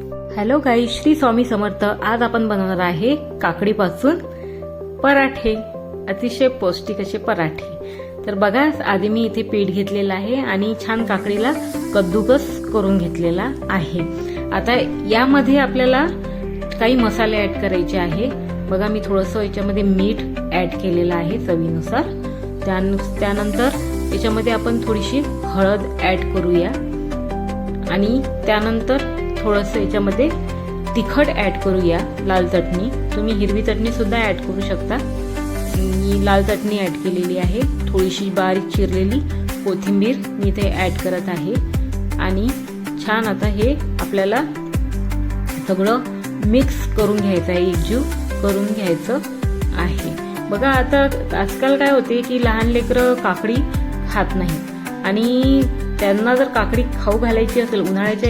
Hello guys, Shri Swami Samarth. आज आपण बनवणार आहे काकडीपासून पराठे, अतिशय पौष्टिक असे पराठे। तर बघा, आधी मी इथे पीठ घेतलेलं आहे आणि छान काकडीला कद्दूकस करून घेतलेला आहे। आता यामध्ये आपल्याला काही मसाले ऍड करायचे आहे। बघा, मी थोडंसं याच्यामध्ये मीठ ऍड केलेलं आहे चवीनुसार। त्यानंतर याच्यामध्ये आपण थोडीशी हळद ऍड करूया आणि त्यानंतर थोडंसं याच्यामध्ये तिखट ऍड करूया, लाल चटणी। तुम्ही हिरवी चटणी सुद्धा ऍड करू शकता। मी लाल चटणी ऍड केलेली आहे। थोडीशी बारीक चिरलेली कोथिंबीर मी इथे ऍड करत आहे आणि छान आता हे आपल्याला सगळं मिक्स करून घ्यायचं आहे, एकजीव करून घ्यायचं आहे। बघा, आता आजकाल काय होते की लहान लेकरं काकडी खात नाही आणि त्यांना जर काकडी खाऊ घालायची असेल, उन्हाळ्याच्या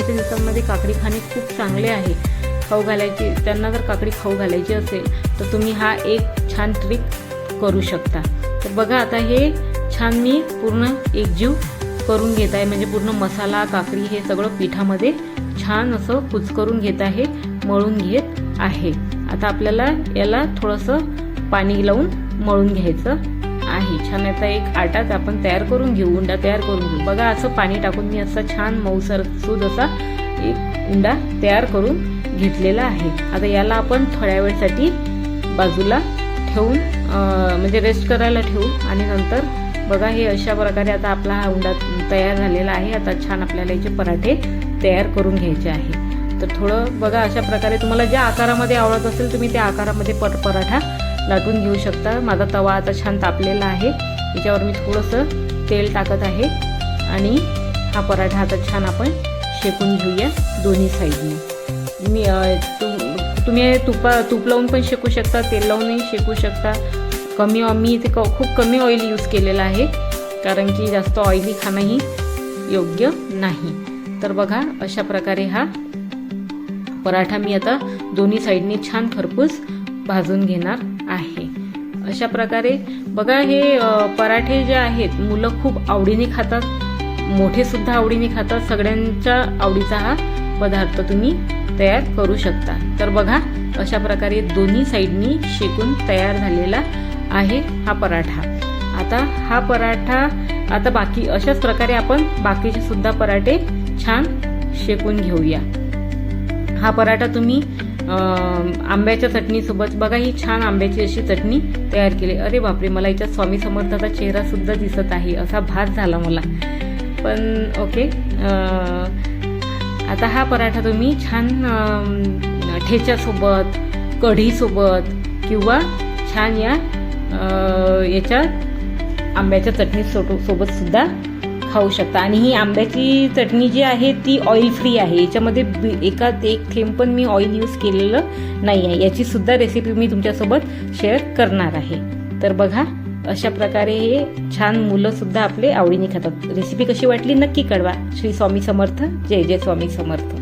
दिवसांमध्ये काकडी खाणे खूप चांगले आहे। खाऊ घालायची, त्यांना जर काकडी खाऊ घालायची असेल तर तुम्ही हा एक छान ट्रिक करू शकता। तर बघा, आता हे छान मी पूर्ण एकजीव करून घेत आहे, म्हणजे पूर्ण मसाला, काकडी हे सगळं पिठामध्ये छान असं कुचकरून घेत आहे, मळून घेत आहे। आता आपल्याला याला थोडंसं पाणी लावून मळून घ्यायचं आहे। छान आता एक आटाच आपण तयार करून घेऊ, उंडा तयार करून घेऊ। बघा, असं पाणी टाकून मी असा छान मऊसर सूद असा एक उंडा तयार करून घेतलेला आहे। आता याला आपण थोड्या वेळसाठी बाजूला ठेवून म्हणजे रेस्ट करायला ठेवू आणि नंतर बघा, हे अशा प्रकारे आता आपला हा उंडा तयार झालेला आहे। आता छान आपल्याला याचे पराठे तयार करून घ्यायचे आहे। तर थोडं बघा, अशा प्रकारे तुम्हाला ज्या आकारामध्ये आवडत असेल तुम्ही त्या आकारामध्ये पराठा लाटून घेऊ शकता। माझा तवा आता छान तापलेला आहे, याच्यावर मी थोडंसं तेल टाकत आहे आणि हा पराठा आता छान आपण शेकून घेऊया दोन्ही साईडने। तुम्ही तूप लावून पण शेकू शकता, तेल लावूनही शेकू शकता। मी इथे खूप कमी ऑइल यूज केलेला आहे, कारण की जास्त ऑइली खाणंही योग्य नाही। तर बघा, अशा प्रकारे हा पराठा मी आता दोन्ही साईडने छान खरपूस भाजून घेणार आहे। अशा प्रकारे बघा, हे पराठे जे आहेत मुलं खूप आवडीने खातात, मोठे सुद्धा आवडीने खातात। सगळ्यांच्या आवडीचा हा पदार्थ तुम्ही तयार करू शकता। तर बघा, अशा प्रकारे दोन्ही साईडनी शेकून तयार झालेला आहे हा पराठा। आता बाकी अशाच प्रकारे आपण बाकीचे सुद्धा पराठे छान शेकून घेऊया। हा पराठा तुम्ही आंब्याच्या चटणीसोबत, बघा ही छान आंब्याची अशी चटणी तयार केली। अरे बापरे, मला याच्यात स्वामी समर्थाचा चेहरा सुद्धा दिसत आहे, असा भास झाला मला, पण ओके। आता हा पराठा तुम्ही छान ठेच्यासोबत, कढीसोबत किंवा छान याच्या आंब्याच्या चटणी सोबत सुद्धा खाऊ शकता। आणि ही आंब्याची चटणी जी आहे ती ऑइल फ्री आहे, याच्यामध्ये एक थेंब पण मी ऑइल यूज केलेलं नाही आहे। याची सुद्धा रेसिपी मी तुमच्यासोबत शेअर करणार आहे। तर बघा, अशा प्रकारे हे छान मुलं सुद्धा आपले आवडीने खातात। रेसिपी कशी वाटली नक्की कळवा। श्री स्वामी समर्थ, जय जय स्वामी समर्थ।